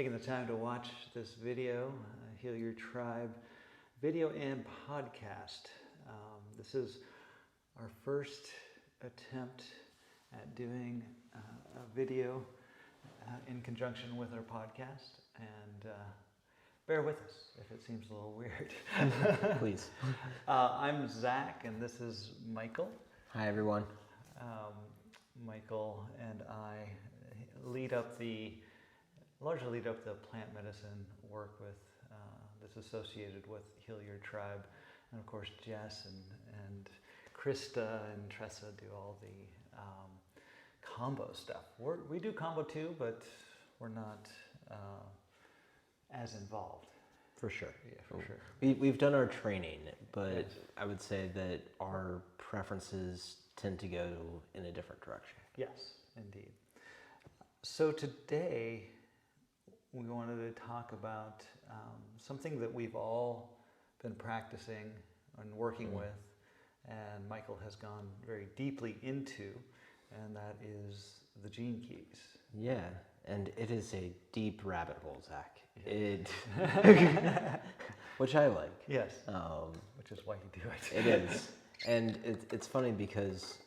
taking the time to watch this video, Heal Your Tribe video and podcast. This is our first attempt at doing a video in conjunction with our podcast, and bear with us if it seems a little weird. Please. I'm Zach, and this is Michael. Hi, everyone. Michael and I largely lead up the plant medicine work with that's associated with Heal Your Tribe, and of course Jess and Krista and Tressa do all the Kambo stuff. We do Kambo too, but we're not as involved. For sure. Yeah, for sure. We've done our training, but Yes. I would say that our preferences tend to go in a different direction. Yes, indeed. So today we wanted to talk about something that we've all been practicing and working with, and Michael has gone very deeply into, and that is the gene keys. Yeah, and it is a deep rabbit hole, Zach. Yes. Which I like. Yes, which is why you do it. It is. And it's funny because,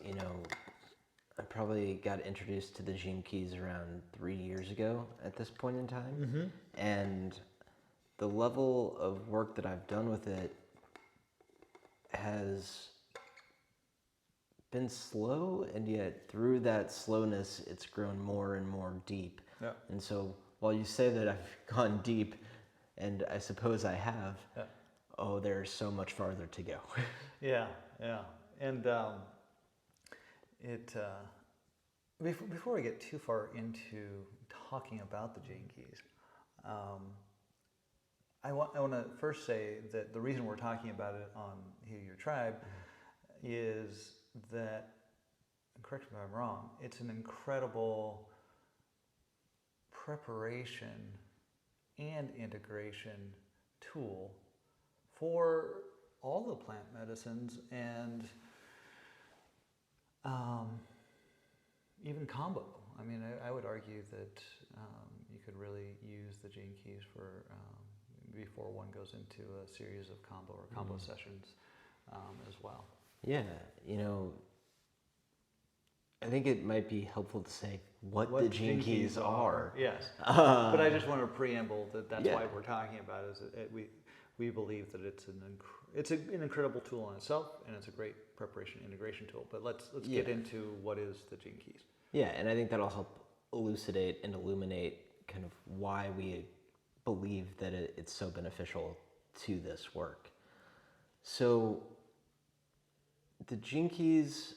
I probably got introduced to the gene keys around 3 years ago at this point in time. Mm-hmm. And the level of work that I've done with it has been slow, and yet through that slowness, it's grown more and more deep. Yeah. And so while you say that I've gone deep, and I suppose I have, there's so much farther to go. Yeah. And before we get too far into talking about the gene keys, I want to first say that the reason we're talking about it on Heal Your Tribe is that, and correct me if I'm wrong, it's an incredible preparation and integration tool for all the plant medicines and even Kambo. I mean, I would argue that you could really use the gene keys for before one goes into a series of Kambo or Kambo sessions as well. Yeah, I think it might be helpful to say what the gene keys are. Yes, but I just want to preamble that's why we're talking about it, is that we believe that it's an incredible tool in itself, and it's a great preparation integration tool. But let's get into what is the gene keys. Yeah, and I think that'll help elucidate and illuminate kind of why we believe that it's so beneficial to this work. So the gene keys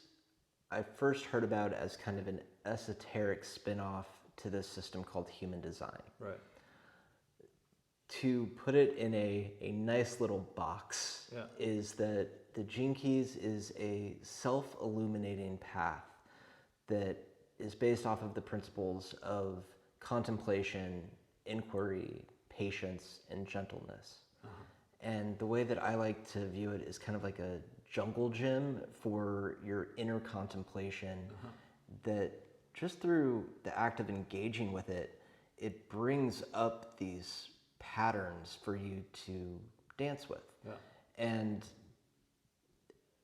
I first heard about as kind of an esoteric spin-off to this system called human design. Right. To put it in a nice little box is that the gene keys is a self-illuminating path that is based off of the principles of contemplation, inquiry, patience, and gentleness. And the way that I like to view it is kind of like a jungle gym for your inner contemplation that just through the act of engaging with it, it brings up these patterns for you to dance with. Yeah. And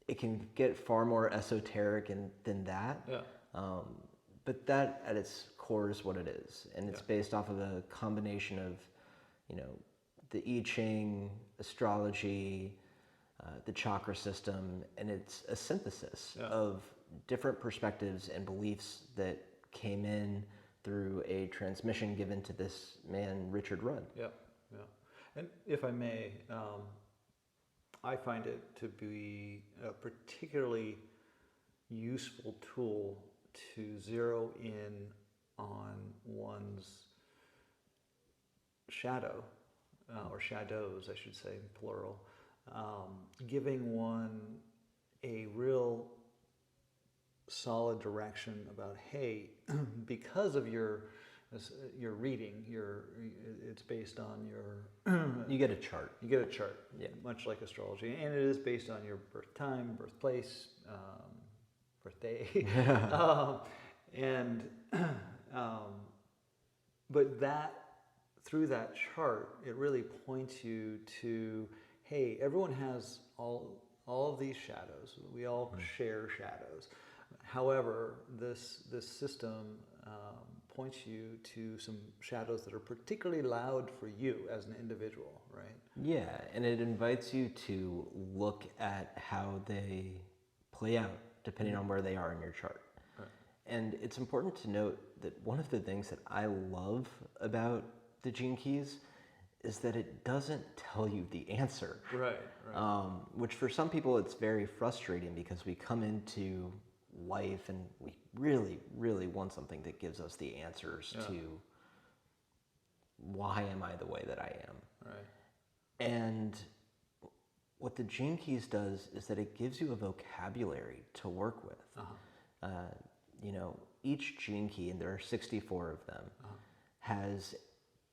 it can get far more esoteric than that. Yeah. But that at its core is what it is. And it's based off of a combination of, the I Ching, astrology, the chakra system, and it's a synthesis of different perspectives and beliefs that came in through a transmission given to this man, Richard Rudd. Yeah. And if I may, I find it to be a particularly useful tool to zero in on one's shadow, or shadows, I should say, plural, giving one a real solid direction about, hey, because of your reading, it's based on your... You get a chart. You get a chart, much like astrology, and it is based on your birth time, birthplace, birthday, but that through that chart, it really points you to, hey, everyone has all of these shadows. We all share shadows. However, this system points you to some shadows that are particularly loud for you as an individual, right? Yeah, and it invites you to look at how they play out depending on where they are in your chart. Right. And it's important to note that one of the things that I love about the Gene Keys is that it doesn't tell you the answer. Right. Which for some people it's very frustrating because we come into life and we really, really want something that gives us the answers to why am I the way that I am. Right. And what the Gene Keys does is that it gives you a vocabulary to work with. You know, each Gene Key, and there are 64 of them, has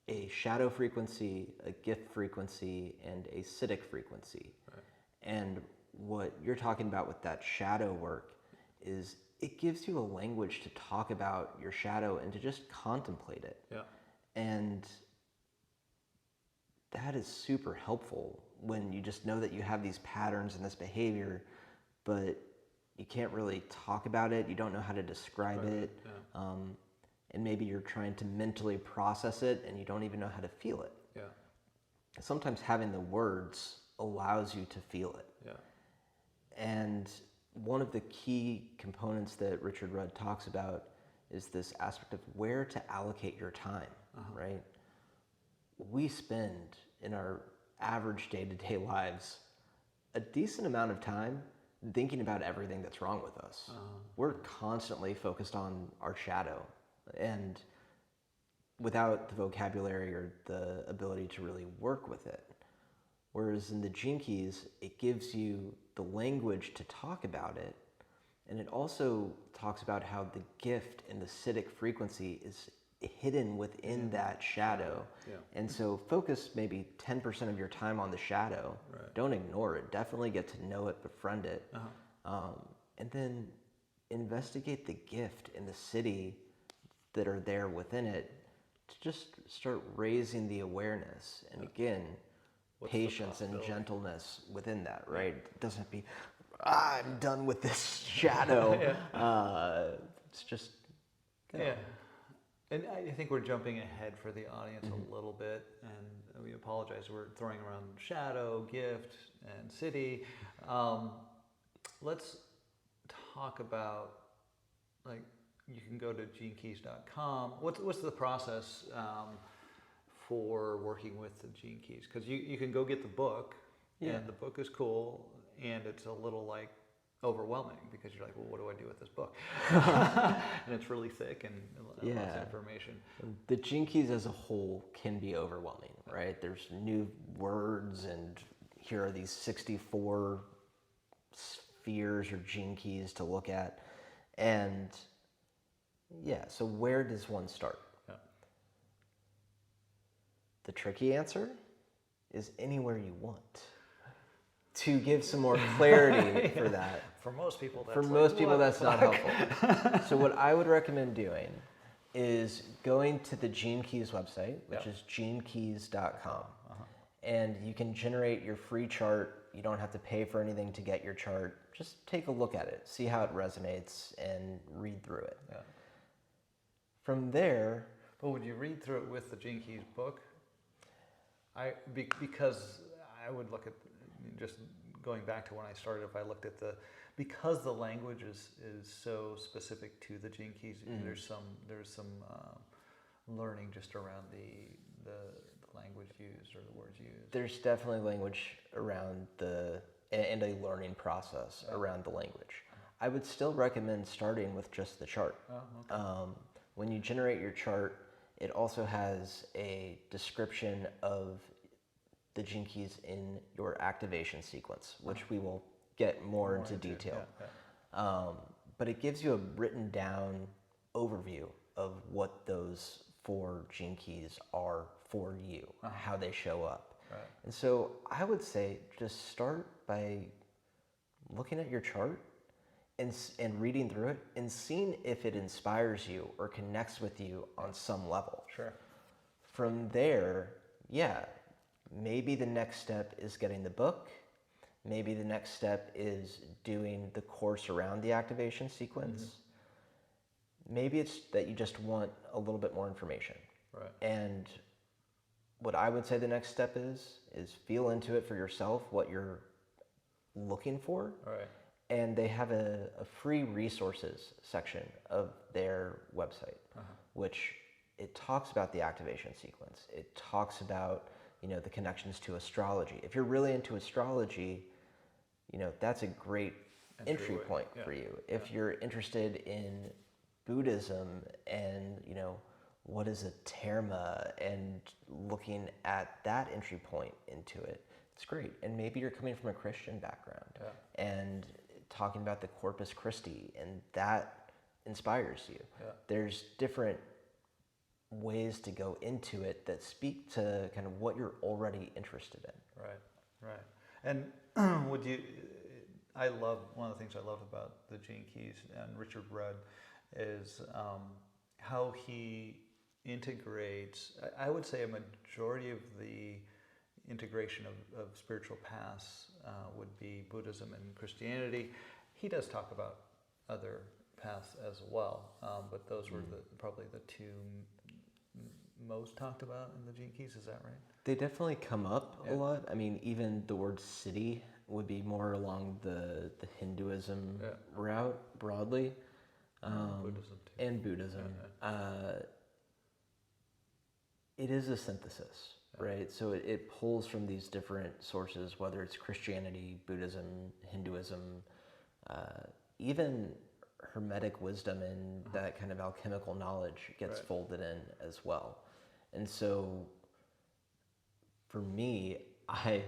a shadow frequency, a gift frequency, and a acidic frequency. Right. And what you're talking about with that shadow work is it gives you a language to talk about your shadow and to just contemplate it. Yeah. And that is super helpful when you just know that you have these patterns and this behavior, but you can't really talk about it. You don't know how to describe it. Yeah. And maybe you're trying to mentally process it and you don't even know how to feel it. Yeah. Sometimes having the words allows you to feel it. Yeah. And one of the key components that Richard Rudd talks about is this aspect of where to allocate your time, right? We spend in our average day-to-day lives a decent amount of time thinking about everything that's wrong with us. We're constantly focused on our shadow, and without the vocabulary or the ability to really work with it. Whereas in the Gene Keys, it gives you the language to talk about it, and it also talks about how the gift and the acidic frequency is hidden within that shadow. Yeah. And so focus maybe 10% of your time on the shadow. Right. Don't ignore it. Definitely get to know it, befriend it. And then investigate the gift and the city that are there within it to just start raising the awareness. And again, patience and gentleness within that, right? It doesn't be, I'm done with this shadow. It's just, yeah. And I think we're jumping ahead for the audience a little bit, and we apologize. We're throwing around shadow, gift, and city. Let's talk about, like, you can go to genekeys.com. What's the process for working with the Gene Keys? Because you can go get the book, and the book is cool, and it's a little like overwhelming because you're like, well, what do I do with this book? And it's really thick and lots of information. The Gene Keys as a whole can be overwhelming, right? There's new words, and here are these 64 spheres or Gene Keys to look at. And so where does one start? Yeah. The tricky answer is anywhere you want. To give some more clarity for that. For most people, that's not helpful. So what I would recommend doing is going to the Gene Keys website, which is genekeys.com. And you can generate your free chart. You don't have to pay for anything to get your chart. Just take a look at it, see how it resonates, and read through it. Yeah. From there... But would you read through it with the Gene Keys book? Because I would look at... Just going back to when I started, if I looked at because the language is so specific to the Gene Keys, there's some learning just around the language used or the words used. There's definitely language around and a learning process around the language. I would still recommend starting with just the chart. Oh, okay. When you generate your chart, it also has a description of the Gene Keys in your activation sequence, which we will get more into detail. But it gives you a written down overview of what those 4 Gene Keys are for you, how they show up. Right. And so I would say just start by looking at your chart and reading through it and seeing if it inspires you or connects with you on some level. Sure. from there, yeah, maybe the next step is getting the book. Maybe the next step is doing the course around the activation sequence. Mm-hmm. Maybe it's that you just want a little bit more information. Right. And what I would say the next step is feel into it for yourself, what you're looking for. Right. And they have a free resources section of their website, which it talks about the activation sequence. It talks about, the connections to astrology. If you're really into astrology, that's a great entry point for you. If you're interested in Buddhism and, what is a terma and looking at that entry point into it, it's great. And maybe you're coming from a Christian background and talking about the Corpus Christi, and that inspires you. Yeah. There's different ways to go into it that speak to kind of what you're already interested in. Right. And one of the things I love about the Gene Keys and Richard Rudd is how he integrates, I would say a majority of the integration of spiritual paths would be Buddhism and Christianity. He does talk about other paths as well, but those were probably the two most talked about in the Gene Keys. Is that right? They definitely come up a lot. I mean, even the word city would be more along the Hinduism route broadly. Buddhism too. And Buddhism. It is a synthesis, right? So it pulls from these different sources, whether it's Christianity, Buddhism, Hinduism, even Hermetic wisdom and that kind of alchemical knowledge gets folded in as well. And so for me, I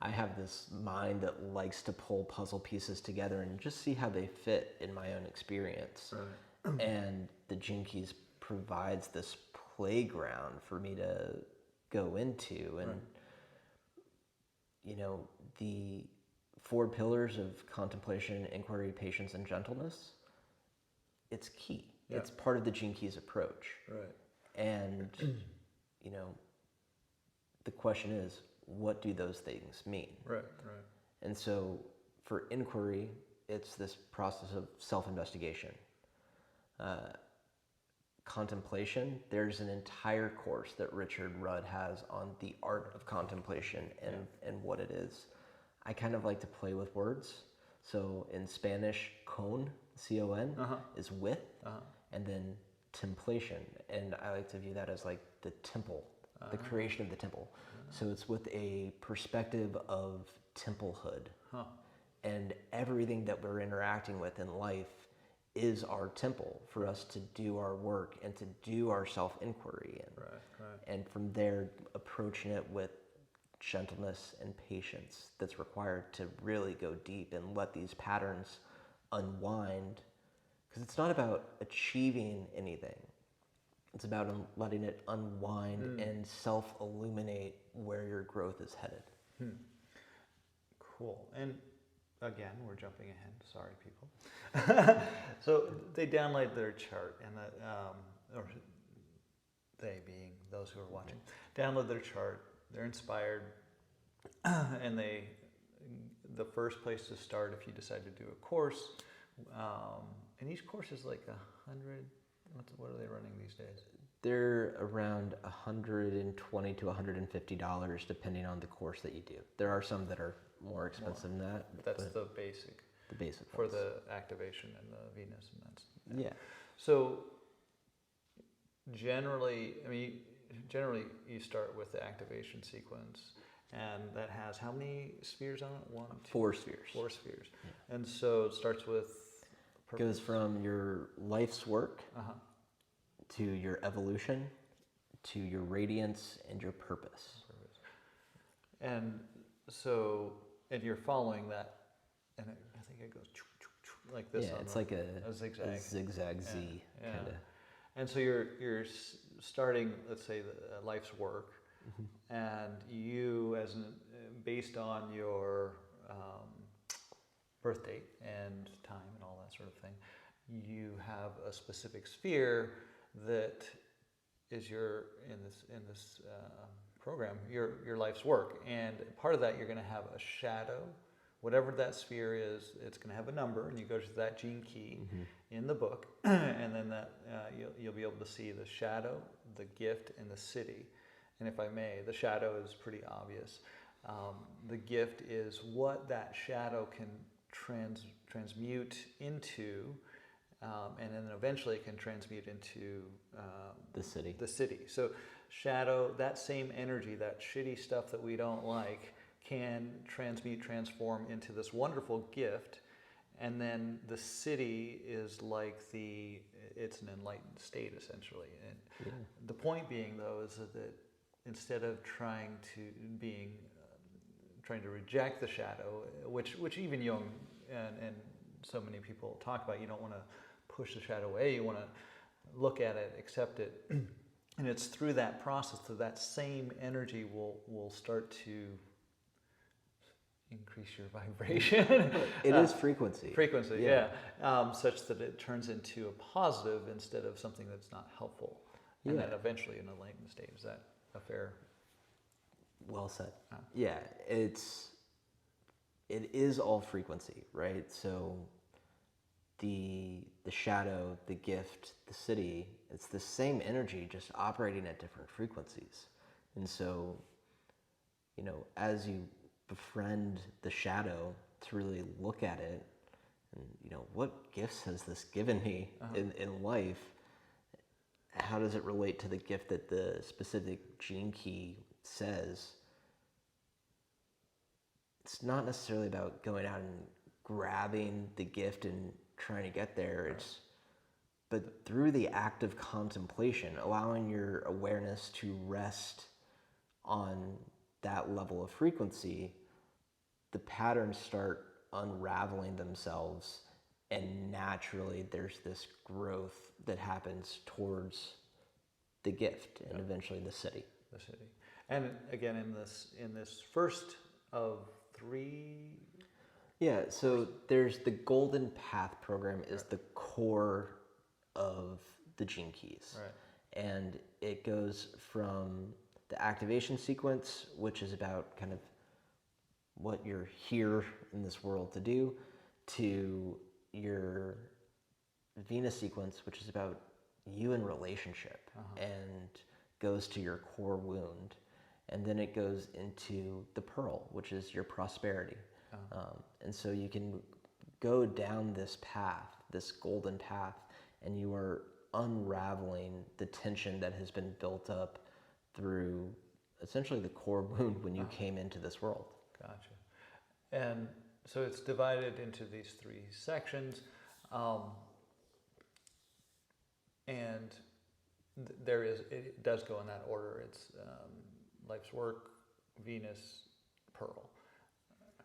have this mind that likes to pull puzzle pieces together and just see how they fit in my own experience. Right. And the Gene Keys provides this playground for me to go into. And, the 4 pillars of contemplation, inquiry, patience, and gentleness, it's key. Yeah. It's part of the Gene Keys approach. Right. And, the question is, what do those things mean? Right. And so for inquiry, it's this process of self-investigation. Contemplation, there's an entire course that Richard Rudd has on the art of contemplation and what it is. I kind of like to play with words. So in Spanish, con, C-O-N, is with, and then templation. And I like to view that as like the temple, the creation of the temple. So it's with a perspective of templehood. And everything that we're interacting with in life is our temple for us to do our work and to do our self-inquiry. And from there, approaching it with gentleness and patience that's required to really go deep and let these patterns unwind. Because it's not about achieving anything. It's about letting it unwind and self-illuminate where your growth is headed. Cool. And again, we're jumping ahead. Sorry, people. So they download their chart, and or they being those who are watching, download their chart. They're inspired, and the first place to start if you decide to do a course, and each course is like 100. What are they running these days? They're around $120 to $150 depending on the course that you do. There are some that are more expensive than that. That's the basic. The basic for ones. The activation and the Venus, and that's yeah. So generally you start with the activation sequence, and that has how many spheres on it? 1, 2, 4 spheres. 4 spheres. Yeah. And so it starts with purpose. Goes from your life's work to your evolution to your radiance and your purpose. And so, and you're following that, and I think it goes like this. Yeah, it's like a zigzag. A zigzag Z kind of. And so you're starting, let's say, the life's work, and you, based on your birth date and time and all that sort of thing, you have a specific sphere that is your in this program your life's work, and part of that you're going to have a shadow, whatever that sphere is. It's going to have a number, and you go to that gene key in the book, and then that you'll be able to see the shadow, the gift, and the city. And if I may, the shadow is pretty obvious. The gift is what that shadow can transmute into, and then eventually it can transmute into the city. The city. So shadow, that same energy, that shitty stuff that we don't like, can transform into this wonderful gift. And then the city is like it's an enlightened state, essentially. And the point being, though, is that instead of trying to reject the shadow, which even Jung and so many people talk about, you don't want to push the shadow away, you want to look at it, accept it, and it's through that process that same energy will start to increase your vibration. It is frequency. Such that it turns into a positive instead of something that's not helpful, and then eventually an enlightened state. Is that a fair? Well said. Yeah, it is all frequency, right? So the shadow, the gift, the city, it's the same energy, just operating at different frequencies. And so, as you befriend the shadow to really look at it, and what gifts has this given me in life? How does it relate to the gift that the specific gene key says? It's not necessarily about going out and grabbing the gift and trying to get there. But through the act of contemplation, allowing your awareness to rest on that level of frequency, the patterns start unraveling themselves, and naturally there's this growth that happens towards the gift and eventually the city. The city. And again, in this first of 3. Yeah, so there's the Golden Path program is the core of the gene keys. Right. And it goes from the activation sequence, which is about kind of what you're here in this world to do, to your Venus sequence, which is about you in relationship, and goes to your core wound. And then it goes into the Pearl, which is your prosperity. And so you can go down this path, this golden path, and you are unraveling the tension that has been built up through essentially the core wound when you came into this world. Gotcha. And so it's divided into these 3 sections, and it does go in that order. It's life's work, Venus, Pearl,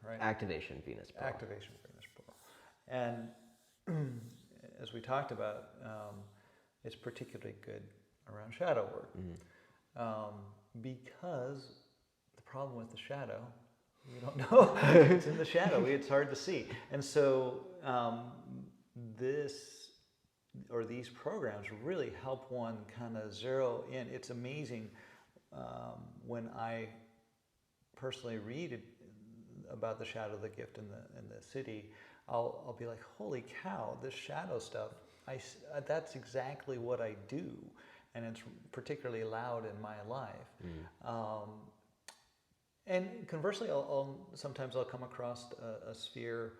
right? Activation, Venus, Pearl. Activation, Venus, Pearl. And as we talked about, it's particularly good around shadow work, because the problem with the shadow, we don't know. It's in the shadow. It's hard to see. And so these programs really help one kind of zero in. It's amazing when I personally read about the shadow, the gift, and the city. I'll be like, holy cow, this shadow stuff, that's exactly what I do. And it's particularly loud in my life. And conversely, sometimes I'll come across a sphere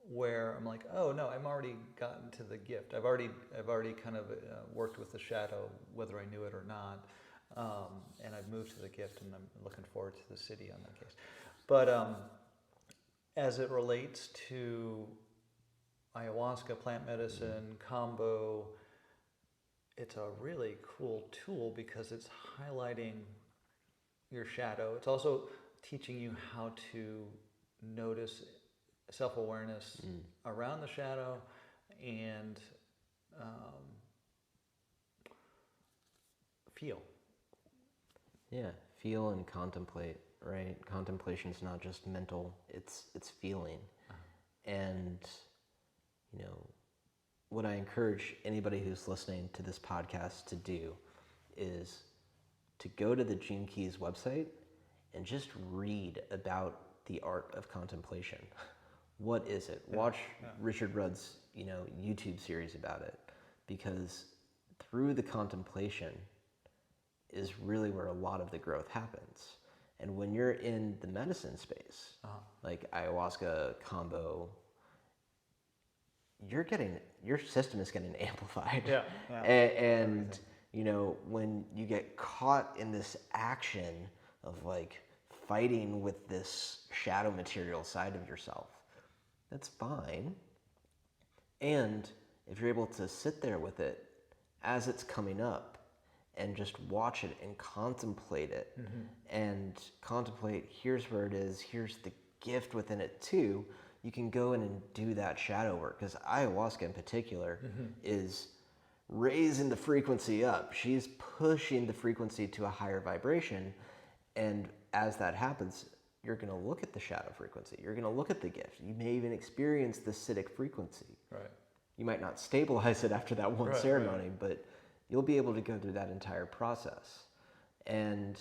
where I'm like, oh no, I'm already gotten to the gift. I've already kind of worked with the shadow, whether I knew it or not, and I've moved to the gift, and I'm looking forward to the city on that case. But as it relates to ayahuasca, plant medicine, Kambo, it's a really cool tool because it's highlighting your shadow. It's also teaching you how to notice self-awareness around the shadow and feel. Yeah, feel and contemplate, right? Contemplation is not just mental, it's feeling. And, what I encourage anybody who's listening to this podcast to do is to go to the Gene Keys website and just read about the art of contemplation. What is it? Watch Richard Rudd's, YouTube series about it, because through the contemplation is really where a lot of the growth happens. And when you're in the medicine space, like ayahuasca, Kambo, your system is getting amplified. And when you get caught in this action of like fighting with this shadow material side of yourself, that's fine. And if you're able to sit there with it as it's coming up and just watch it and contemplate it, and contemplate, here's where it is, here's the gift within it too, you can go in and do that shadow work. Because ayahuasca in particular is raising the frequency up. She's pushing the frequency to a higher vibration. And as that happens, you're going to look at the shadow frequency. You're going to look at the gift. You may even experience the acidic frequency. Right. You might not stabilize it after that one ceremony, but you'll be able to go through that entire process. And,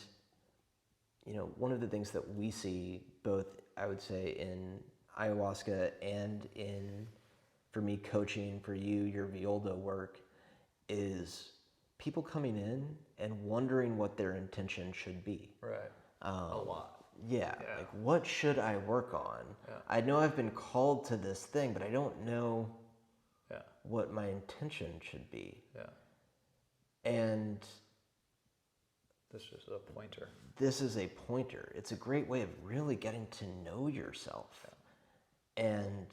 one of the things that we see both, I would say, in ayahuasca and in, for me, coaching, for you, your Violdo work, is people coming in and wondering what their intention should be. Right. A lot. Yeah. Like, what should I work on? Yeah. I know I've been called to this thing, but I don't know what my intention should be. Yeah. And this is a pointer. This is a pointer. It's a great way of really getting to know yourself. Yeah. And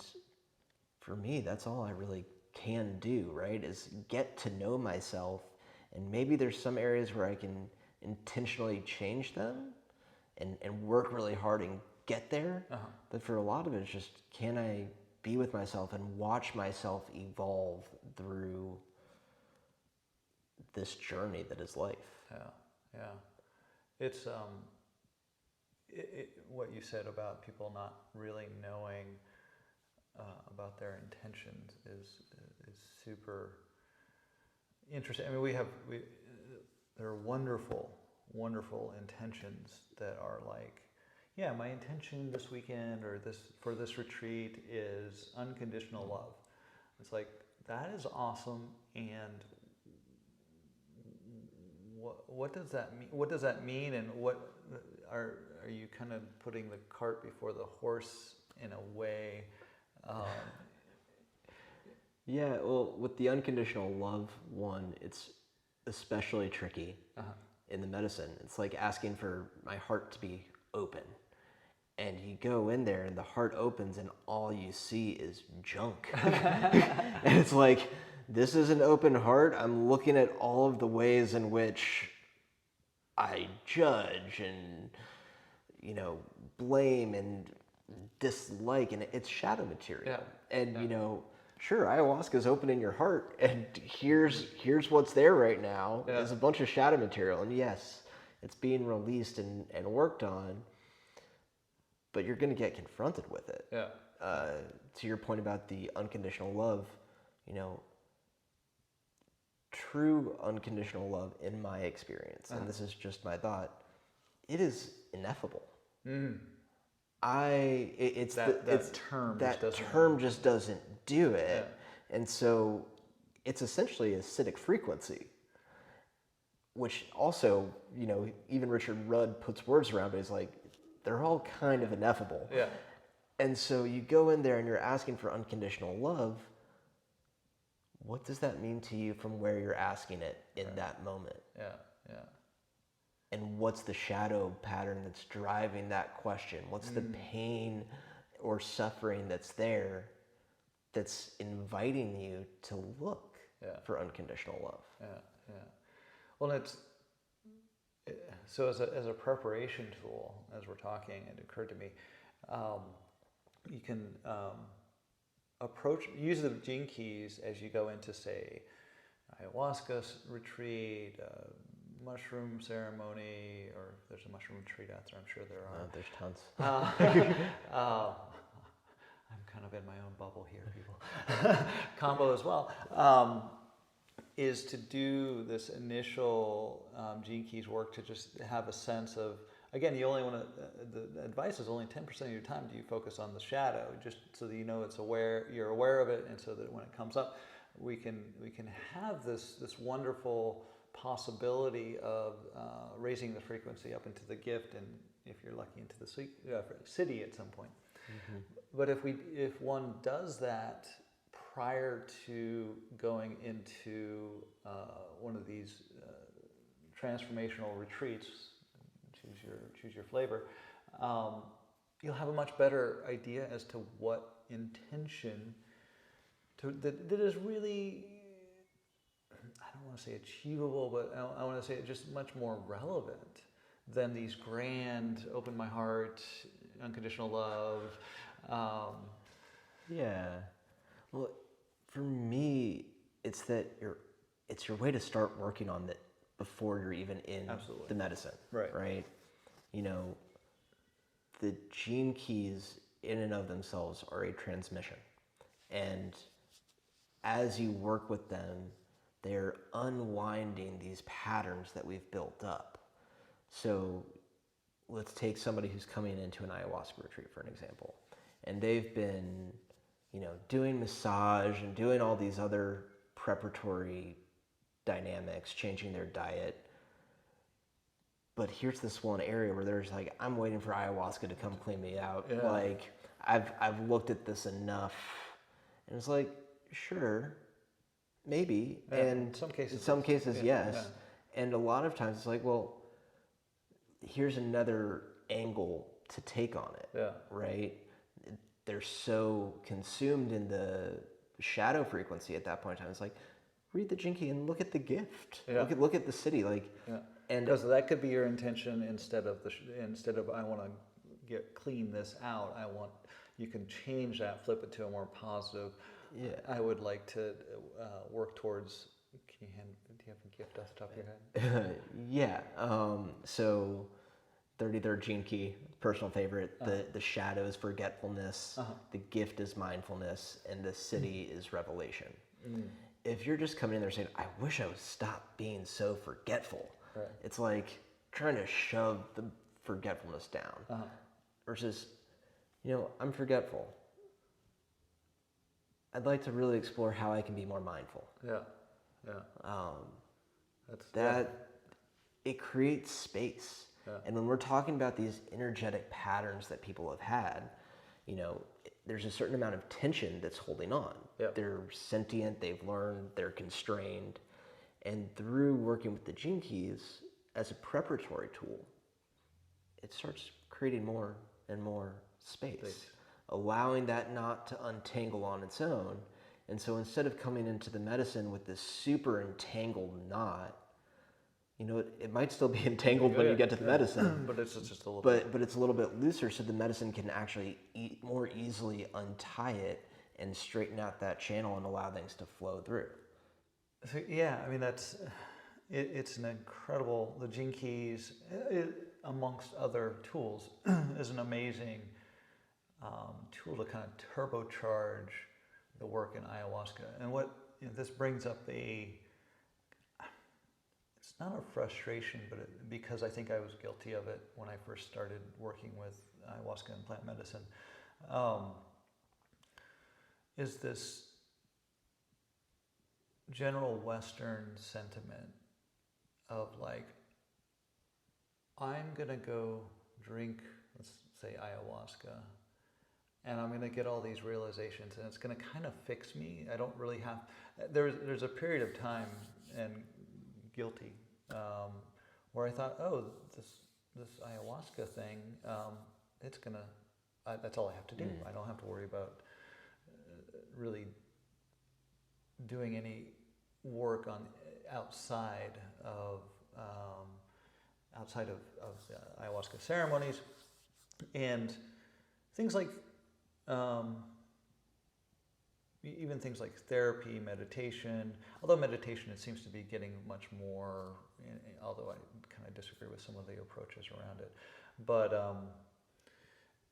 for me, that's all I really can do, right? Is get to know myself. And maybe there's some areas where I can intentionally change them and work really hard and get there. But for a lot of it, it's just, can I be with myself and watch myself evolve through this journey that is life? Yeah. It's what you said about people not really knowing about their intentions is super interesting. I mean, there are wonderful intentions that are like, my intention this weekend or for this retreat is unconditional love. It's like, that is awesome. And what does that mean? What does that mean? And what are you kind of putting the cart before the horse in a way? Yeah, well, with the unconditional love one, it's especially tricky in the medicine. It's like asking for my heart to be open. And you go in there and the heart opens and all you see is junk. And it's like, this is an open heart. I'm looking at all of the ways in which I judge and, blame and dislike, and it's shadow material. Yeah. And, sure, ayahuasca is opening your heart, and here's what's there right now. Yeah. There's a bunch of shadow material, and yes, it's being released and worked on, but you're going to get confronted with it. Yeah. To your point about the unconditional love, true unconditional love, in my experience, and this is just my thought, it is ineffable. That term just doesn't do it. Yeah. And so it's essentially acidic frequency, which also, even Richard Rudd puts words around it. He's like, they're all kind of ineffable. Yeah. And so you go in there and you're asking for unconditional love. What does that mean to you from where you're asking it in that moment? Yeah. And what's the shadow pattern that's driving that question? What's the pain or suffering that's there that's inviting you to look for unconditional love? Yeah. Well, so as a preparation tool, as we're talking, it occurred to me, you can use the Gene Keys as you go into, say, ayahuasca retreat, mushroom ceremony, or if there's a mushroom retreat out there, I'm sure there are. There's tons. I'm kind of in my own bubble here, people. Kambo as well. is to do this initial Gene Keys work to just have a sense of, again, you only want to, the advice is only 10% of your time do you focus on the shadow, just so that you know you're aware of it, and so that when it comes up, we can have this wonderful possibility of raising the frequency up into the gift, and if you're lucky, into the city at some point. Mm-hmm. But if one does that prior to going into one of these transformational retreats, choose your flavor, you'll have a much better idea as to what intention that is really, I don't want to say achievable, but I want to say just much more relevant than these grand, open my heart, unconditional love. Yeah. Well, for me, it's your way to start working on it before you're even in Absolutely. The medicine. Right. You know, the Gene Keys in and of themselves are a transmission. And as you work with them, they're unwinding these patterns that we've built up. So let's take somebody who's coming into an ayahuasca retreat, for an example, and they've been, doing massage and doing all these other preparatory dynamics, changing their diet. But here's this one area where there's like, I'm waiting for ayahuasca to come clean me out. Yeah. Like, I've looked at this enough, and it's like, sure, maybe. Yeah, and in some cases, yes. Yeah. And a lot of times it's like, well, here's another angle to take on it. Yeah. Right? They're so consumed in the shadow frequency at that point in time. It's like, read the Gene Key and look at the gift. Yeah. Look at the city. Like, yeah. And because that could be your intention instead of I want to clean this out. You can change that, flip it to a more positive. Yeah. I would like to work towards. Do you have a gift off the top of your head? Yeah. So 33rd Gene Key, personal favorite. The shadow is forgetfulness. The gift is mindfulness, and the city is revelation. If you're just coming in there saying, I wish I would stop being so forgetful, right. It's like trying to shove the forgetfulness down. Versus, I'm forgetful. I'd like to really explore how I can be more mindful. It creates space. Yeah. And when we're talking about these energetic patterns that people have had, there's a certain amount of tension that's holding on. Yep. They're sentient, they've learned, they're constrained. And through working with the Gene Keys as a preparatory tool, it starts creating more and more space, allowing that knot to untangle on its own. And so instead of coming into the medicine with this super entangled knot, it might still be entangled when you get to the medicine, but it's just a little but it's a little bit looser, so the medicine can actually more easily untie it and straighten out that channel and allow things to flow through. So, yeah, I mean, it's an incredible, the Gene Keys, amongst other tools, is an amazing tool to kind of turbocharge the work in ayahuasca. And what this brings up it's not a frustration, but because I think I was guilty of it when I first started working with ayahuasca and plant medicine, is this general Western sentiment of like, I'm going to go drink, let's say ayahuasca, and I'm going to get all these realizations, and it's going to kind of fix me. I don't really have, there's a period of time, and guilty, where I thought, oh, this ayahuasca thing, it's going to, that's all I have to do. I don't have to worry about really doing any work on outside of the ayahuasca ceremonies, and things like even things like therapy, meditation. Although meditation, it seems to be getting much more. Although I kind of disagree with some of the approaches around it, but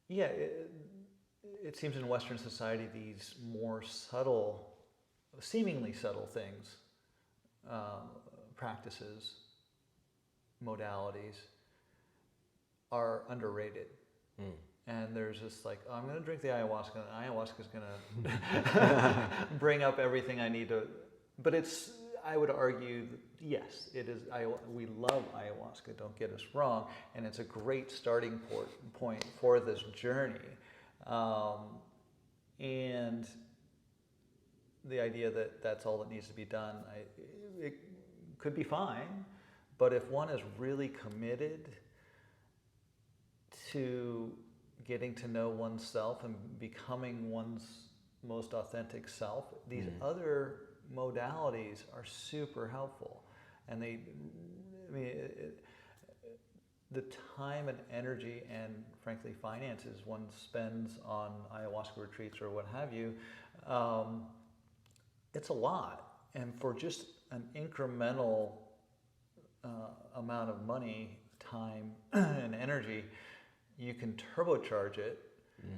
it seems in Western society these more subtle, seemingly subtle things practices, modalities are underrated. And there's just like, oh, I'm going to drink the ayahuasca, and ayahuasca is going to bring up everything I need to. But it's, I would argue, yes, it is. We love ayahuasca, don't get us wrong, and it's a great starting point for this journey. And the idea that that's all that needs to be done, it could be fine, but if one is really committed to getting to know oneself and becoming one's most authentic self, these other modalities are super helpful. And the time and energy and frankly finances one spends on ayahuasca retreats or what have you, it's a lot. And for just an incremental amount of money, time, and energy, you can turbocharge it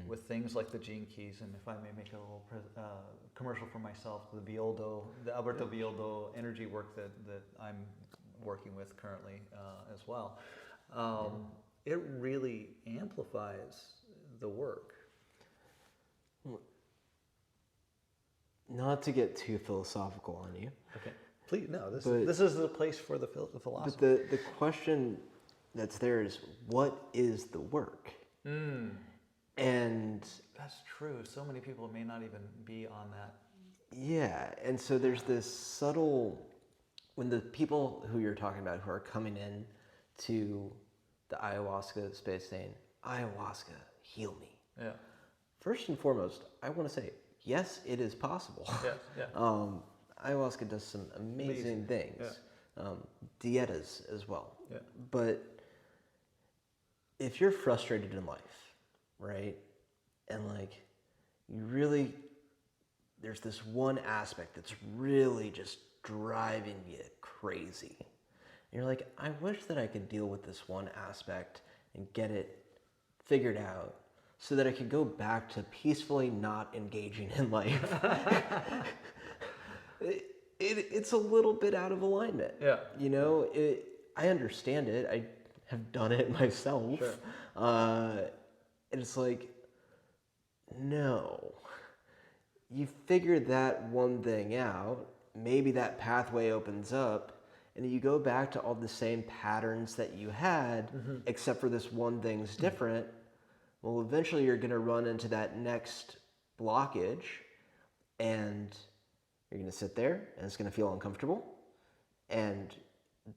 with things like the Gene Keys, and if I may make a little commercial for myself, the Alberto Villoldo energy work that I'm working with currently as well. It really amplifies the work. Not to get too philosophical on you. Okay. Please, no, this is the place for the philosophy. But the question that's there is, what is the work? And that's true. So many people may not even be on that. Yeah, and so there's this subtle, when the people who you're talking about who are coming in to the ayahuasca space saying, ayahuasca, heal me. Yeah. First and foremost, I want to say, yes, it is possible. Yes, yeah. Ayahuasca does some amazing things. Yeah. Dietas as well. Yeah. But if you're frustrated in life, right? And like, there's this one aspect that's really just driving you crazy. And you're like, I wish that I could deal with this one aspect and get it figured out so that I could go back to peacefully not engaging in life. It's a little bit out of alignment. Yeah. You know, I understand it. I have done it myself. Sure. And it's like, no. You figure that one thing out, maybe that pathway opens up, and you go back to all the same patterns that you had, except for this one thing's different. Well, eventually you're going to run into that next blockage, and you're going to sit there, and it's going to feel uncomfortable, and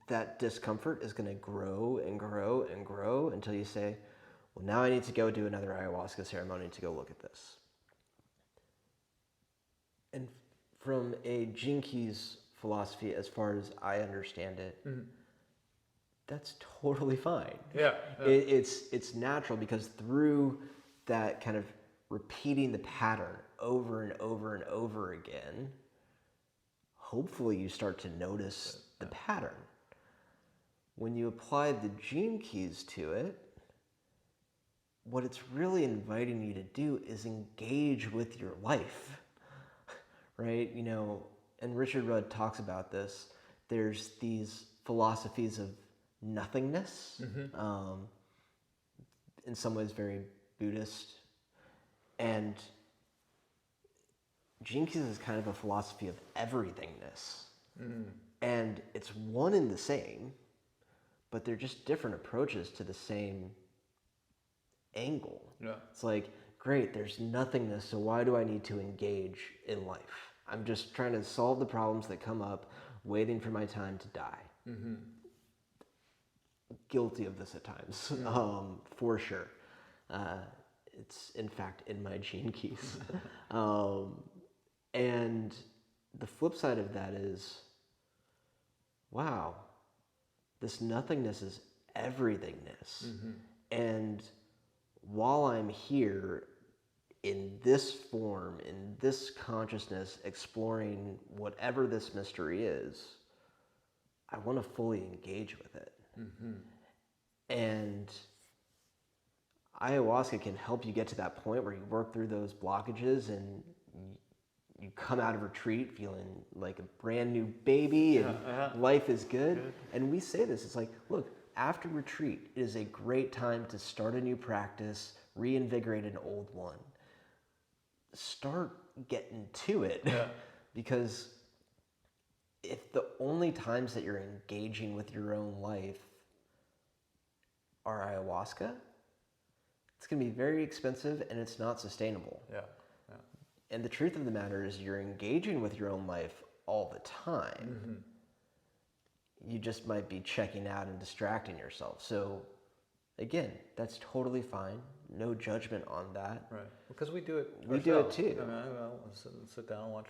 that discomfort is going to grow and grow and grow until you say, well, now I need to go do another ayahuasca ceremony to go look at this. And from a Gene Keys philosophy, as far as I understand it, that's totally fine. Yeah. It's natural, because through that kind of repeating the pattern over and over and over again, hopefully you start to notice the pattern. When you apply the Gene Keys to it, what it's really inviting you to do is engage with your life, right? You know, and Richard Rudd talks about this. There's these philosophies of nothingness, in some ways very Buddhist, and Gene Keys is kind of a philosophy of everythingness, and it's one and the same, but they're just different approaches to the same angle. Yeah. It's like, great, there's nothingness, so why do I need to engage in life? I'm just trying to solve the problems that come up, waiting for my time to die. Guilty of this at times, for sure. It's in fact in my Gene Keys. And the flip side of that is, wow, this nothingness is everythingness. And while I'm here in this form, in this consciousness, exploring whatever this mystery is, I want to fully engage with it. And ayahuasca can help you get to that point where you work through those blockages and you come out of retreat feeling like a brand new baby and life is good. And we say this, it's like, look, after retreat, it is a great time to start a new practice, reinvigorate an old one. Start getting to it. Because if the only times that you're engaging with your own life are ayahuasca, it's going to be very expensive and it's not sustainable. And the truth of the matter is you're engaging with your own life all the time. You just might be checking out and distracting yourself. So again, that's totally fine. No judgment on that. Right. Because we do it ourselves. We do it too. I mean, I'll sit down and watch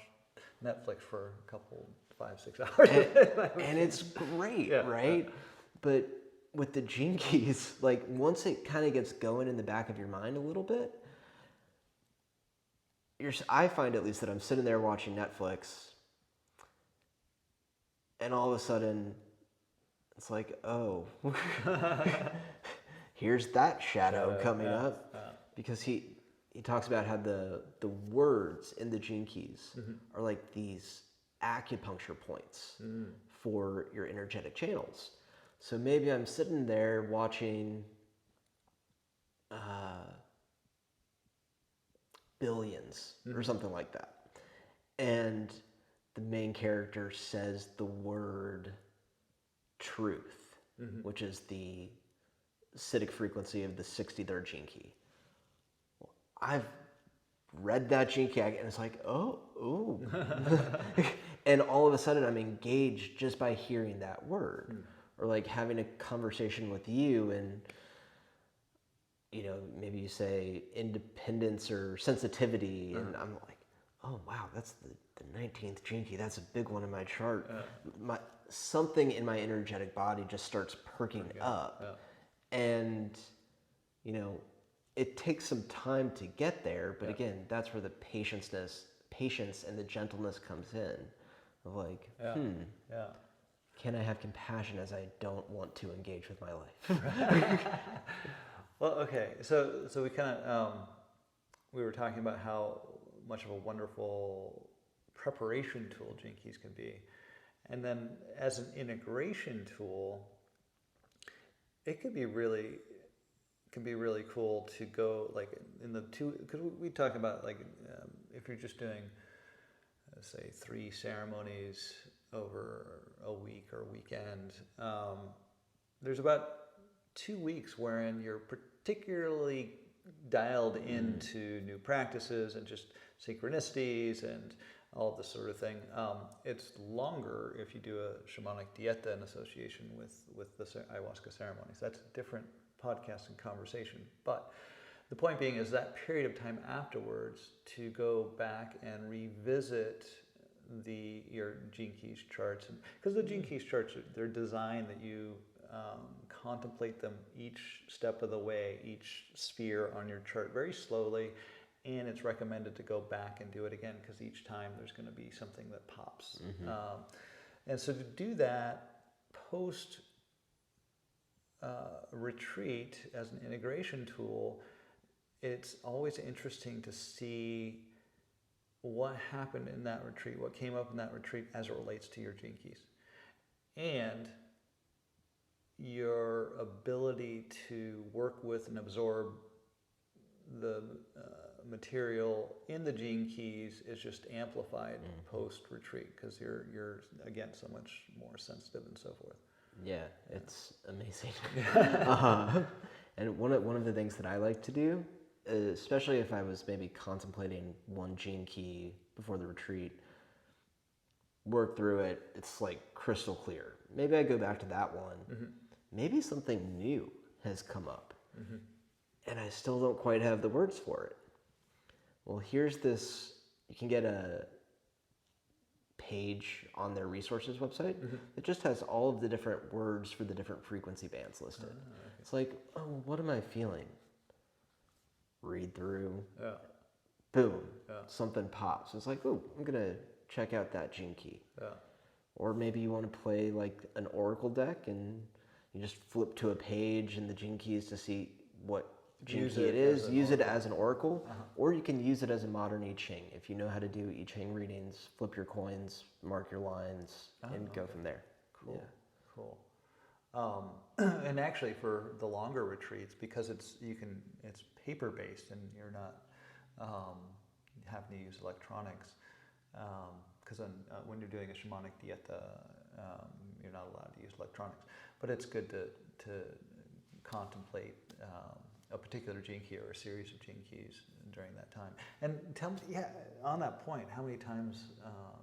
Netflix for a couple, 5-6 hours. And it's great, right? But with the gene keys, like once it kind of gets going in the back of your mind a little bit, I find at least that I'm sitting there watching Netflix and all of a sudden it's like, oh, here's that shadow coming up. Because he talks about how the words in the gene keys are like these acupuncture points for your energetic channels. So maybe I'm sitting there watching Billions or something like that. And the main character says the word truth, which is the acidic frequency of the 63rd gene key. Well, I've read that gene key and it's like, oh. And all of a sudden I'm engaged just by hearing that word. Or like having a conversation with you and, you know, maybe you say independence or sensitivity, and I'm like, oh wow, that's the 19th gene key. That's a big one in my chart. Something in my energetic body just starts perking up. And, you know, it takes some time to get there, but again, that's where the patience and the gentleness comes in. Of like, can I have compassion as I don't want to engage with my life? Well, okay, so we kind of we were talking about how much of a wonderful preparation tool gene keys can be, and then as an integration tool, it could be really cool to go like in the two, because we talk about like if you're just doing say 3 ceremonies over a week or weekend, there's about 2 weeks wherein you're particularly dialed into new practices and just synchronicities and all of this sort of thing. It's longer if you do a shamanic dieta in association with the ayahuasca ceremonies. That's a different podcast and conversation. But the point being is that period of time afterwards to go back and revisit your gene keys charts, because the gene keys charts, they're designed that you contemplate them each step of the way, each sphere on your chart very slowly, and it's recommended to go back and do it again because each time there's going to be something that pops. And so to do that post retreat as an integration tool, it's always interesting to see what happened in that retreat, what came up in that retreat as it relates to your gene keys. And your ability to work with and absorb the material in the gene keys is just amplified post-retreat because you're again so much more sensitive and so forth. Yeah, it's amazing. And one of the things that I like to do, especially if I was maybe contemplating one gene key before the retreat, work through it, it's like crystal clear. Maybe I go back to that one. Maybe something new has come up and I still don't quite have the words for it. Well, here's this, you can get a page on their resources website that just has all of the different words for the different frequency bands listed. It's like, oh, what am I feeling? Read through. Boom. Something pops. It's like, oh, I'm going to check out that gene key. Or maybe you want to play like an oracle deck and you just flip to a page in the gene keys to see what Gene Key it is, use it as an oracle, or you can use it as a modern I Ching. If you know how to do I Ching readings, flip your coins, mark your lines, and go from there. Cool, cool. And actually, for the longer retreats, because it's paper based and you're not having to use electronics. Because when you're doing a shamanic dieta, you're not allowed to use electronics. But it's good to contemplate a particular gene key or a series of gene keys during that time. And tell me, on that point, how many times?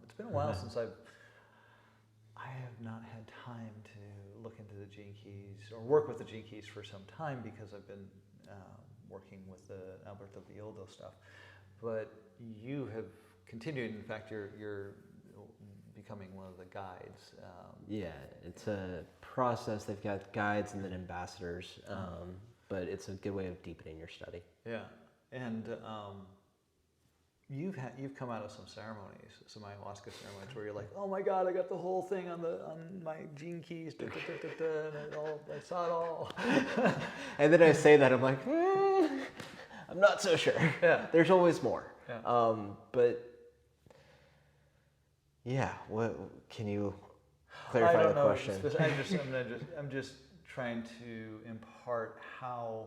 It's been a while since I have not had time to look into the gene keys or work with the gene keys for some time because I've been working with the Alberto Villoldo stuff. But you have continued. In fact, you're becoming one of the guides. It's a process. They've got guides and then ambassadors, but it's a good way of deepening your study. Yeah, and you've come out of some ceremonies, some ayahuasca ceremonies, where you're like, oh my God, I got the whole thing on my gene keys, and I saw it all. And then I say that I'm like, I'm not so sure. Yeah, there's always more. Yeah. But yeah, what can you clarify I don't the know. question? I'm just trying to impart how,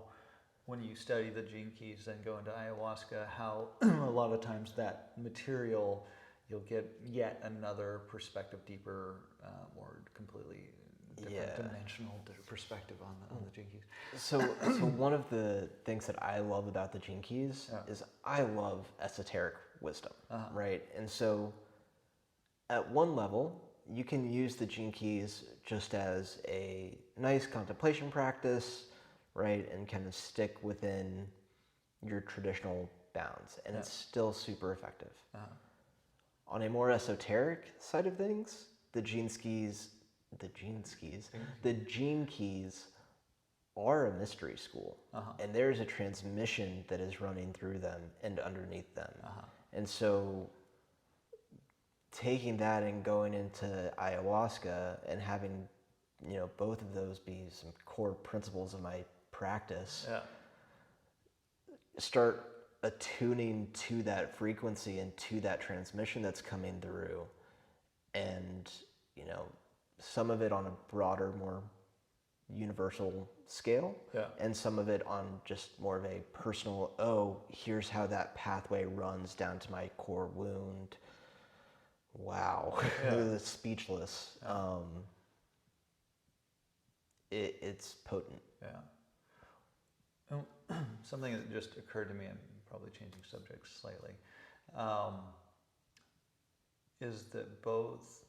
when you study the gene keys and go into ayahuasca, how a lot of times that material, you'll get yet another perspective, deeper, more completely different dimensional perspective on the gene keys. So one of the things that I love about the gene keys is I love esoteric wisdom, right? And so at one level, you can use the gene keys just as a nice contemplation practice, right? And kind of stick within your traditional bounds, and it's still super effective. On a more esoteric side of things, the gene keys are a mystery school, and there's a transmission that is running through them and underneath them. And so taking that and going into ayahuasca and having, both of those be some core principles of my practice, start attuning to that frequency and to that transmission that's coming through, and some of it on a broader, more universal scale, and some of it on just more of a personal, here's how that pathway runs down to my core wound. Wow. Speechless. It's potent. Something that just occurred to me, I'm probably changing subjects slightly, is that both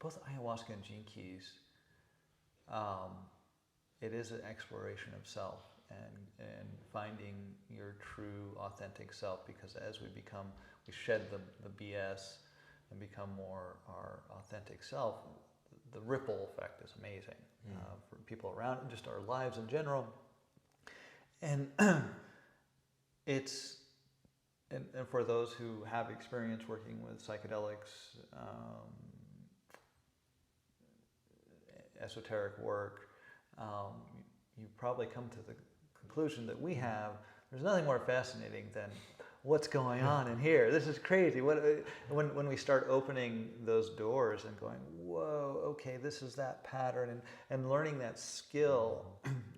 ayahuasca and gene keys, it is an exploration of self and finding your true authentic self, because as we shed the BS and become more our authentic self, the ripple effect is amazing for people around, just our lives in general. And and for those who have experience working with psychedelics, esoteric work, you probably come to the conclusion that there's nothing more fascinating than what's going on in here. This is crazy. When we start opening those doors and going, whoa, okay, this is that pattern, and learning that skill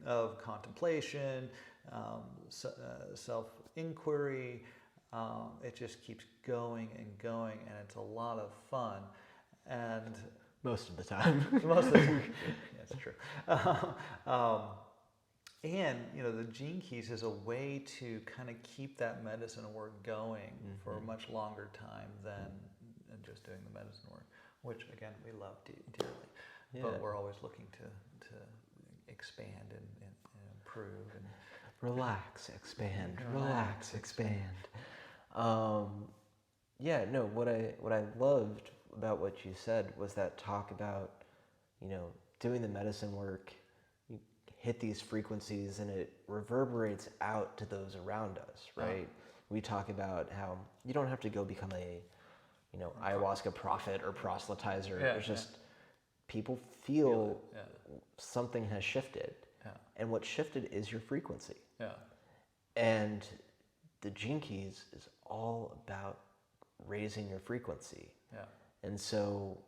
of contemplation, self-inquiry, it just keeps going and going, and it's a lot of fun. And most of the time. Most of the time. That's true. And the gene keys is a way to kind of keep that medicine work going for a much longer time than just doing the medicine work, which again we love dearly, but we're always looking to expand and improve and relax, expand, relax, expand. What I loved about what you said was that talk about doing the medicine work. Hit these frequencies and it reverberates out to those around us, right? We talk about how you don't have to go become a ayahuasca prophet or proselytizer. It's just people feel something has shifted, and what shifted is your frequency. And the Gene Keys is all about raising your frequency. Yeah. And so,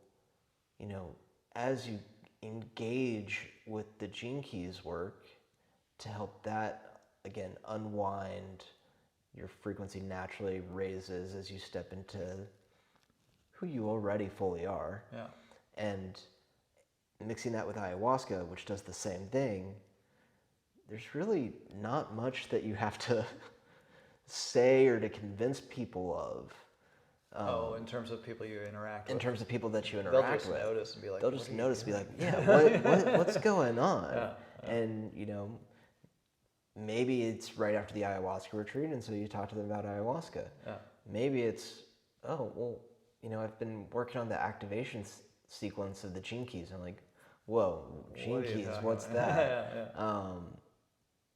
you know, as you engage with the Gene Keys work to help that, again, unwind, your frequency naturally raises as you step into who you already fully are. Yeah. And mixing that with ayahuasca, which does the same thing, there's really not much that you have to say or to convince people of. In terms of people you interact with. In terms of people that you interact with. They'll just notice and be like, they'll just notice and be like, yeah, what's going on? Yeah. And, you know, maybe it's right after the ayahuasca retreat, and so you talk to them about ayahuasca. Yeah. Maybe it's, oh, well, you know, I've been working on the activation sequence of the Gene Keys. I'm like, whoa, Gene Keys, what's that?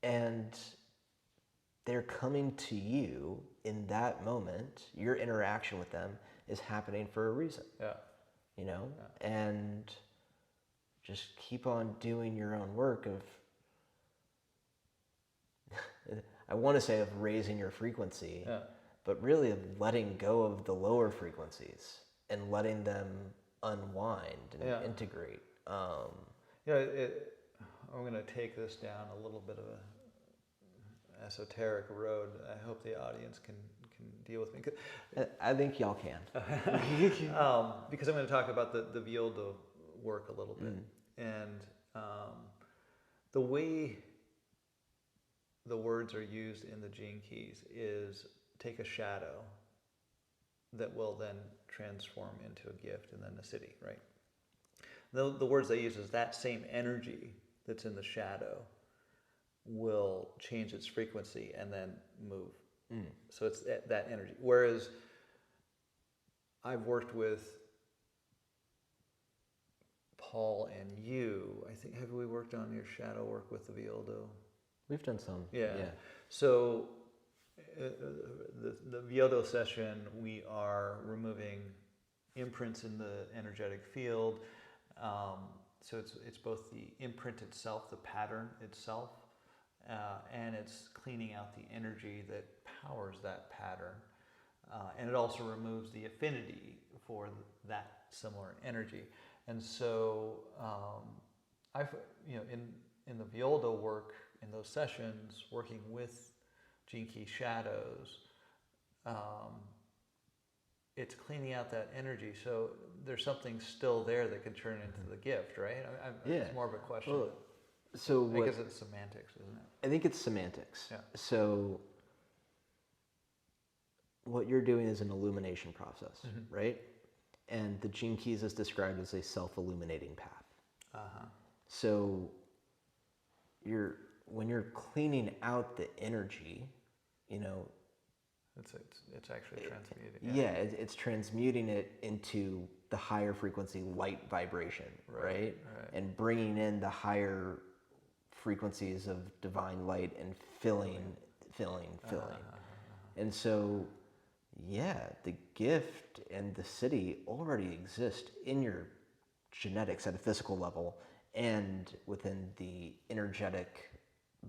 And they're coming to you in that moment. Your interaction with them is happening for a reason. Yeah. You know? Yeah. And just keep on doing your own work of, I want to say of raising your frequency, but really of letting go of the lower frequencies and letting them unwind and integrate. I'm going to take this down a little bit of a esoteric road. I hope the audience can deal with me. I think y'all can. Because I'm going to talk about the Violdo work a little bit. And the way the words are used in the Gene Keys is take a shadow that will then transform into a gift and then a city, right? The words they use is that same energy that's in the shadow will change its frequency and then move. So it's that energy. Whereas I've worked with Paul and you, I think, have we worked on your shadow work with the Violdo? We've done some. Yeah. So the Violdo session, we are removing imprints in the energetic field. So it's both the imprint itself, the pattern itself, and it's cleaning out the energy that powers that pattern. And it also removes the affinity for that similar energy. And so I've, in the Violdo work, in those sessions, working with Gene Key shadows, it's cleaning out that energy. So there's something still there that can turn into the gift, right? It's more of a question. Well, so because it's semantics, isn't it? I think it's semantics. Yeah. So what you're doing is an illumination process, right? And the Gene Keys is described as a self-illuminating path. So when you're cleaning out the energy, it's actually transmuting. Yeah, it's transmuting it into the higher frequency light vibration, right? And bringing in the higher frequencies of divine light and filling. And so, the gift and the city already exist in your genetics at a physical level and within the energetic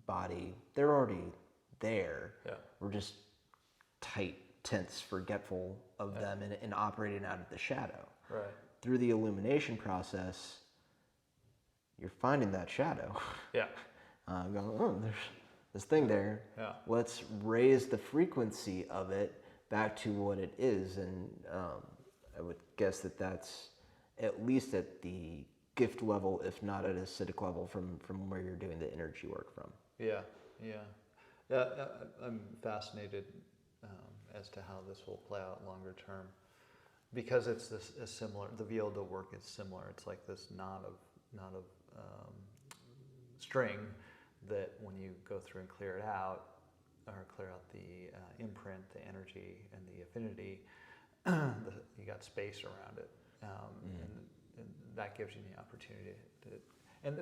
body. They're already there. Yeah. We're just tight, tense, forgetful of them and operating out of the shadow. Right. Through the illumination process, you're finding that shadow. Yeah. Going, there's this thing there. Yeah. Let's raise the frequency of it back to what it is. And I would guess that that's at least at the gift level, if not at acidic level, from where you're doing the energy work from. Yeah. I'm fascinated as to how this will play out longer term, because it's a similar. The Violdo work is similar. It's like this knot of string that when you go through and clear it out, or clear out the imprint, the energy, and the affinity, you got space around it, and that gives you the opportunity to. And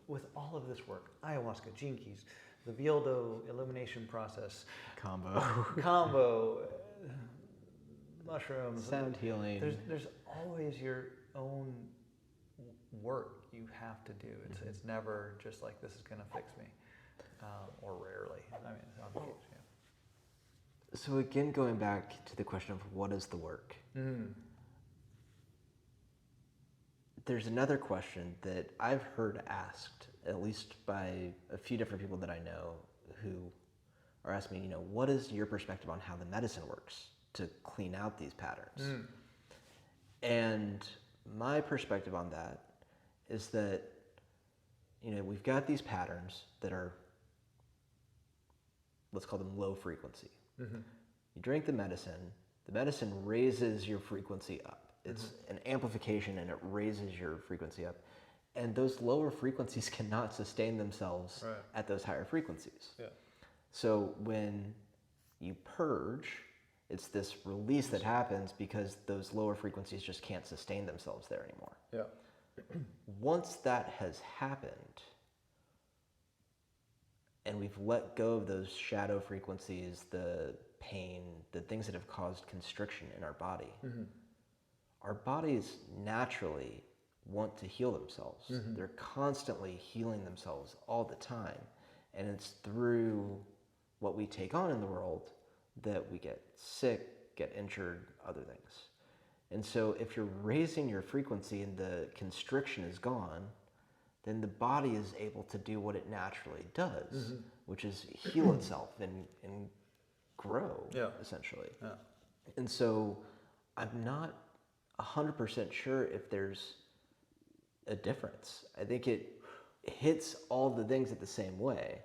with all of this work, ayahuasca, Gene Keys, the Violdo illumination process, Kambo, mushrooms, sound healing. There's always your own work you have to do. It's never just like, this is going to fix me. or rarely. I mean, on the edge, yeah. So again, going back to the question of what is the work, there's another question that I've heard asked, at least by a few different people that I know, who are asking me, what is your perspective on how the medicine works to clean out these patterns? And my perspective on that is that, we've got these patterns that are, let's call them low frequency. You drink the medicine raises your frequency up. It's an amplification and it raises your frequency up. And those lower frequencies cannot sustain themselves at those higher frequencies. Yeah. So when you purge, it's this release that happens because those lower frequencies just can't sustain themselves there anymore. Yeah. Once that has happened, and we've let go of those shadow frequencies, the pain, the things that have caused constriction in our body, our bodies naturally want to heal themselves. They're constantly healing themselves all the time. And it's through what we take on in the world that we get sick, get injured, other things. And so if you're raising your frequency and the constriction is gone, then the body is able to do what it naturally does, which is heal itself and grow, essentially. Yeah. And so I'm not 100% sure if there's a difference. I think it hits all the things at the same way,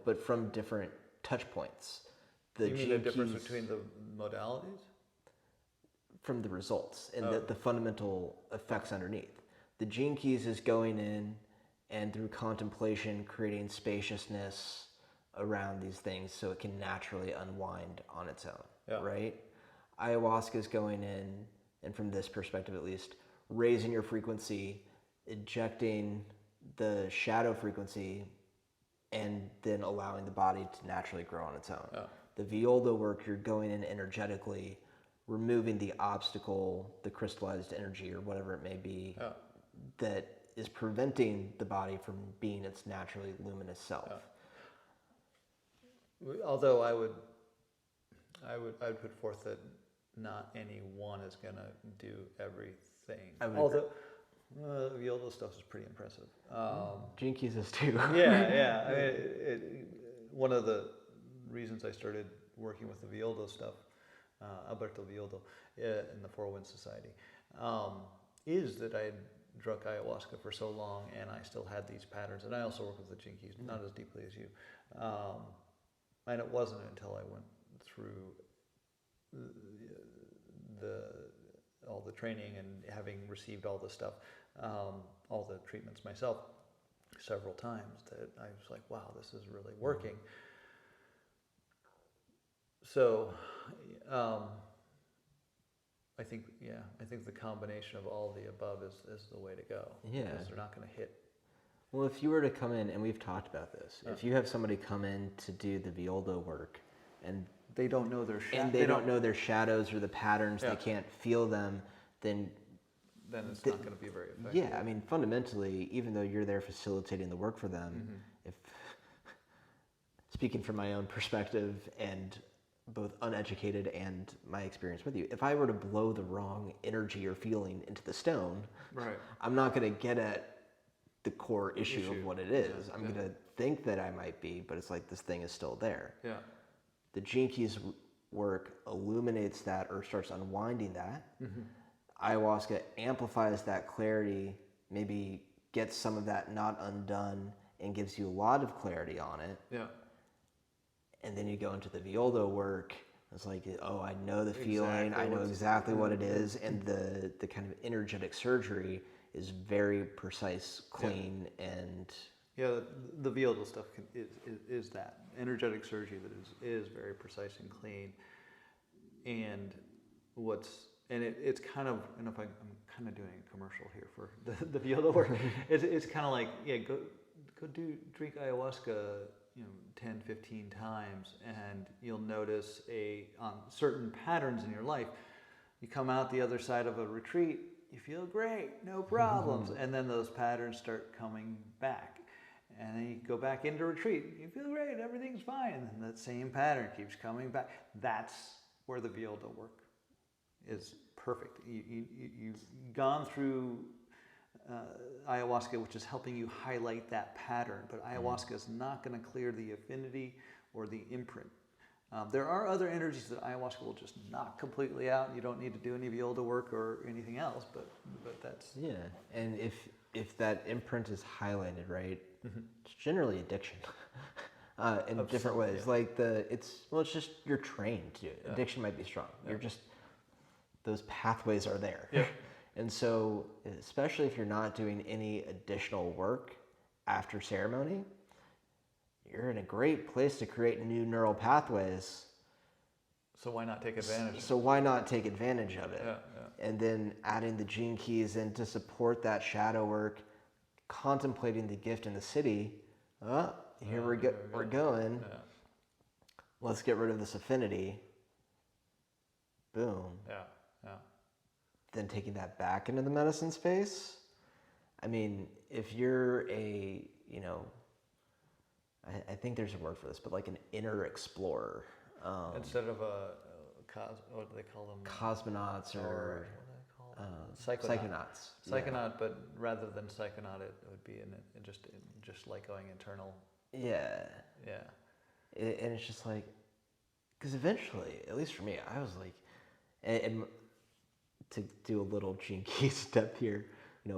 but from different touch points. You mean the difference between the modalities? From the results and the fundamental effects underneath. The gene keys is going in and through contemplation creating spaciousness around these things so it can naturally unwind on its own, right? Ayahuasca is going in, and from this perspective at least, raising your frequency, ejecting the shadow frequency, and then allowing the body to naturally grow on its own. The Violdo work, you're going in energetically, removing the obstacle, the crystallized energy or whatever it may be, that is preventing the body from being its naturally luminous self. Although I'd put forth that not any one is going to do everything. Although the Violdo stuff is pretty impressive. Gene keys is too. Yeah. I mean, one of the reasons I started working with the Violdo stuff, Alberto Violdo, in the Four Winds Society, is that I had drunk ayahuasca for so long and I still had these patterns. And I also work with the gene keys, not as deeply as you. And it wasn't until I went through all the training and having received all the stuff, all the treatments myself several times, that I was like, wow, this is really working. So I think the combination of all the above is the way to go. Yeah. Because they're not going to hit. Well, if you were to come in, and we've talked about this, if you have somebody come in to do the Violdo work and they don't know their they don't know their shadows or the patterns, they can't feel them, then it's not going to be very effective. Yeah, I mean, fundamentally, even though you're there facilitating the work for them, if speaking from my own perspective and both uneducated and my experience with you, if I were to blow the wrong energy or feeling into the stone, I'm not going to get at the core issue of what it is. I'm going to think that I might be, but it's like this thing is still there. Yeah. The Gene Keys work illuminates that or starts unwinding that. Ayahuasca amplifies that clarity, maybe gets some of that not undone and gives you a lot of clarity on it. Yeah. And then you go into the Violdo work. It's like, oh, I know the feeling. I know exactly what it is. And the kind of energetic surgery is very precise, clean, and... Yeah, the Violdo stuff is that. Energetic surgery that is very precise and clean. And it's kind of, and if I'm kind of doing a commercial here for the Violdo work, it's kind of like, go drink ayahuasca, 10, 15 times, and you'll notice on certain patterns in your life. You come out the other side of a retreat, you feel great, no problems, and then those patterns start coming back. And then you go back into retreat. You feel great, everything's fine. And that same pattern keeps coming back. That's where the Viola work is perfect. You've gone through ayahuasca, which is helping you highlight that pattern. But ayahuasca is not going to clear the affinity or the imprint. There are other energies that ayahuasca will just knock completely out. You don't need to do any Viola work or anything else, but that's... Yeah, and if that imprint is highlighted, right, it's generally addiction in different ways. Yeah. Like it's just, you're trained to. Addiction might be strong. Yeah. You're just, those pathways are there. Yeah. And so, especially if you're not doing any additional work after ceremony, you're in a great place to create new neural pathways. So why not take advantage? So why not take advantage of it? Yeah. And then adding the gene keys in to support that shadow work, contemplating the gift in the city. Here we're going. Yeah. Let's get rid of this affinity. Boom. Yeah. Then taking that back into the medicine space. I mean, if you're I think there's a word for this, but like an inner explorer. Instead of what do they call them? Cosmonauts or psychonauts. Psychonaut, but rather than psychonaut, it would be just like going internal. Yeah. And it's just like, because eventually, at least for me, I was like, and to do a little gene key step here,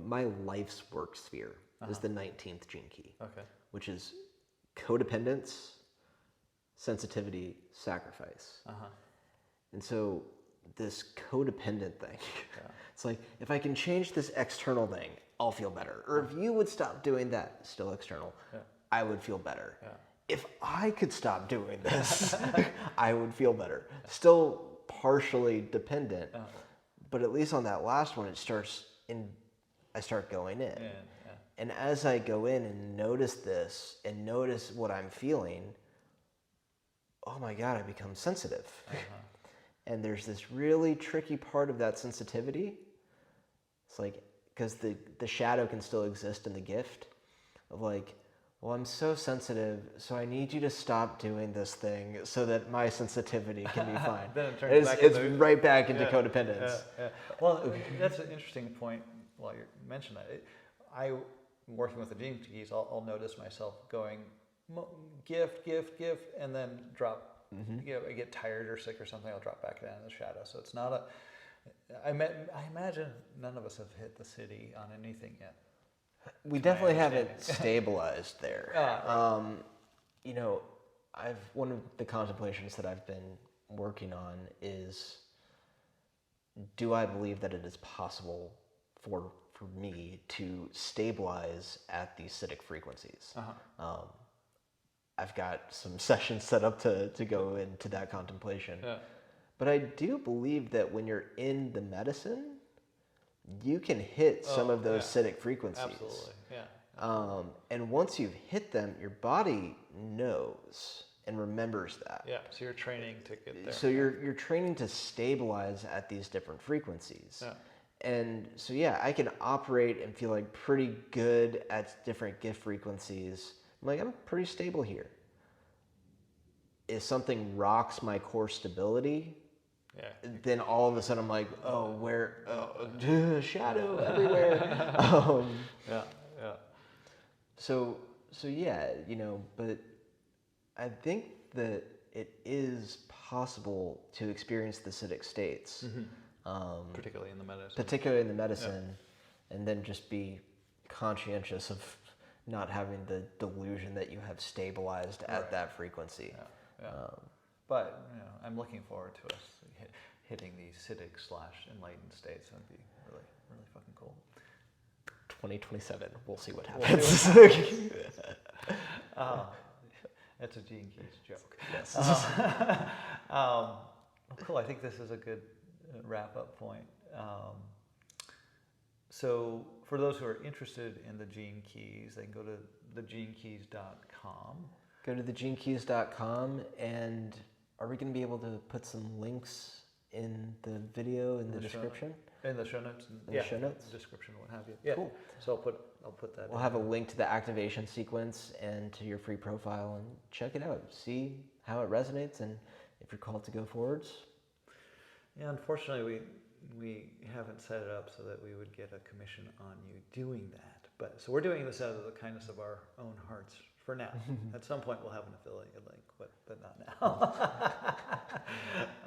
my life's work sphere is the 19th gene key. Okay. Which is codependence, sensitivity, sacrifice. And so this codependent thing, it's like, if I can change this external thing, I'll feel better. Or if you would stop doing that, still external, I would feel better. Yeah. If I could stop doing this, I would feel better. Still partially dependent, but at least on that last one, I start going in. Yeah. And as I go in and notice this and notice what I'm feeling, oh my God, I become sensitive. And there's this really tricky part of that sensitivity. It's like, because the shadow can still exist in the gift of like, well, I'm so sensitive, so I need you to stop doing this thing so that my sensensitivity can be fine. Then it's right back into codependence. Yeah. Well, that's an interesting point. While you mentioned that, I'm working with the gene keys, I'll notice myself going gift, and then drop. I get tired or sick or something, I'll drop back down in the shadow. So it's not I imagine none of us have hit the city on anything yet. We definitely haven't stabilized there. One of the contemplations that I've been working on is, do I believe that it is possible for me to stabilize at these acidic frequencies? I've got some sessions set up to go into that contemplation. Yeah. But I do believe that when you're in the medicine, you can hit some of those acidic frequencies. Absolutely, yeah. And once you've hit them, your body knows and remembers that. Yeah, so you're training to get there. So you're training to stabilize at these different frequencies. Yeah. And so I can operate and feel like pretty good at different gift frequencies. I'm pretty stable here. If something rocks my core stability, then all of a sudden I'm like, shadow everywhere. So but I think that it is possible to experience the acidic states. Particularly in the medicine. And then just be conscientious of not having the delusion that you have stabilized at that frequency. But I'm looking forward to us hitting the acidic/enlightened states. That'd be really, really fucking cool. 2027, we'll see what happens. That's a Gene Keys joke. Yes. Cool. I think this is a good wrap-up point. So for those who are interested in the Gene Keys, they can go to thegenekeys.com. Go to thegenekeys.com, and are we going to be able to put some links in the video in the description. In the show notes. In the show notes. Description, what have you. Yeah. Cool. So I'll put that. We'll have a link to the activation sequence and to your free profile, and check it out. See how it resonates, and if you're called to go forwards. Yeah, unfortunately, we haven't set it up so that we would get a commission on you doing that. But so we're doing this out of the kindness of our own hearts for now. At some point, we'll have an affiliate link, but not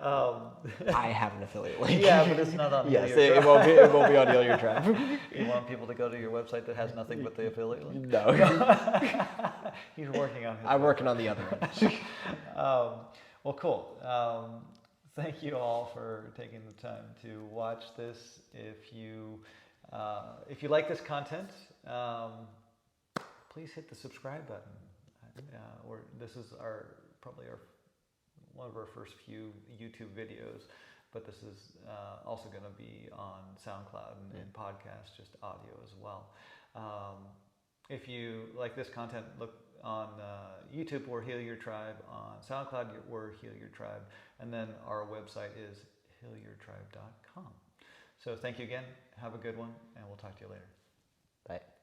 now. I have an affiliate link. Yeah, but it's not on. Yes, it won't be on Heal Your Tribe. You want people to go to your website that has nothing but the affiliate link? No. He's working on it. I'm working on the other end. Well, cool. Thank you all for taking the time to watch this. If you like this content, please hit the subscribe button. This is probably one of our first few YouTube videos, but this is also going to be on SoundCloud and podcast, just audio as well. If you like this content, look on YouTube, we're Heal Your Tribe. On SoundCloud, we're Heal Your Tribe. And then our website is healyourtribe.com. So thank you again. Have a good one, and we'll talk to you later. Bye.